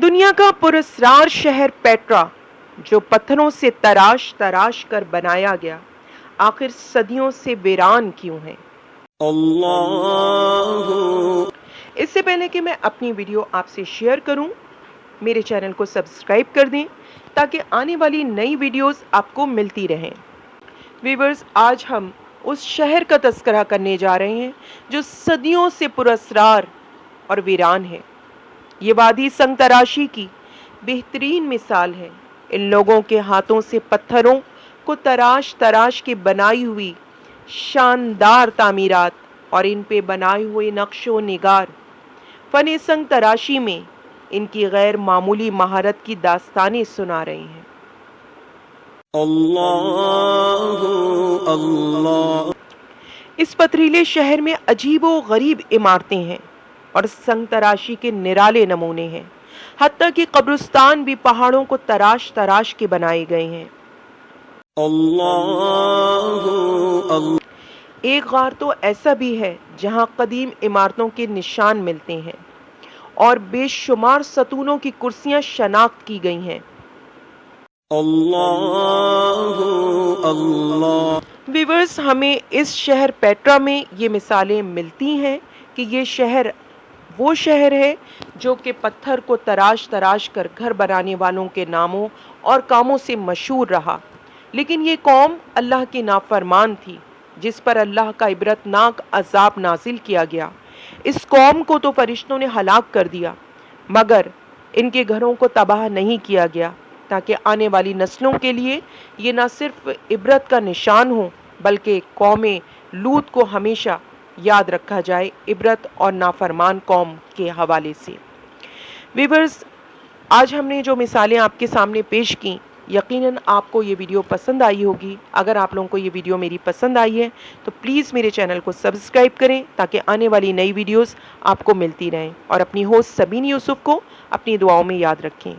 دنیا کا پراسرار شہر پیٹرا جو پتھروں سے تراش تراش کر بنایا گیا، آخر صدیوں سے ویران کیوں ہے؟ اللہ اس سے پہلے کہ میں اپنی ویڈیو آپ سے شیئر کروں، میرے چینل کو سبسکرائب کر دیں تاکہ آنے والی نئی ویڈیوز آپ کو ملتی رہیں۔ ویورز، آج ہم اس شہر کا تذکرہ کرنے جا رہے ہیں جو صدیوں سے پراسرار اور ویران ہے۔ یہ وادی سنگ تراشی کی بہترین مثال ہے۔ ان لوگوں کے ہاتھوں سے پتھروں کو تراش تراش کے بنائی ہوئی شاندار تعمیرات اور ان پہ بنائے ہوئے نقش و نگار فن سنگ تراشی میں ان کی غیر معمولی مہارت کی داستانیں سنا رہے ہیں۔ اللہ اللہ اس پتھریلے شہر میں عجیب و غریب عمارتیں ہیں اور سنگ تراشی کے نرالے نمونے ہیں، حتیٰ کہ قبرستان بھی پہاڑوں کو تراش تراش کے بنائے گئے ہیں۔ اللہ اللہ ایک غار تو ایسا بھی ہے جہاں قدیم عمارتوں کے نشان ملتے ہیں اور بے شمار ستونوں کی کرسیاں شناخت کی گئی ہیں۔ اللہ اللہ ویورز، ہمیں اس شہر پیٹرا میں یہ مثالیں ملتی ہیں کہ یہ شہر وہ شہر ہے جو کہ پتھر کو تراش تراش کر گھر بنانے والوں کے ناموں اور کاموں سے مشہور رہا، لیکن یہ قوم اللہ کی نافرمان تھی جس پر اللہ کا عبرتناک عذاب نازل کیا گیا۔ اس قوم کو تو فرشتوں نے ہلاک کر دیا، مگر ان کے گھروں کو تباہ نہیں کیا گیا تاکہ آنے والی نسلوں کے لیے یہ نہ صرف عبرت کا نشان ہو بلکہ قوم لوط کو ہمیشہ یاد رکھا جائے عبرت اور نافرمان قوم کے حوالے سے۔ ویورز، آج ہم نے جو مثالیں آپ کے سامنے پیش کی، یقیناً آپ کو یہ ویڈیو پسند آئی ہوگی۔ اگر آپ لوگوں کو یہ ویڈیو میری پسند آئی ہے تو پلیز میرے چینل کو سبسکرائب کریں تاکہ آنے والی نئی ویڈیوز آپ کو ملتی رہیں، اور اپنی ہوسٹ سبین یوسف کو اپنی دعاؤں میں یاد رکھیں۔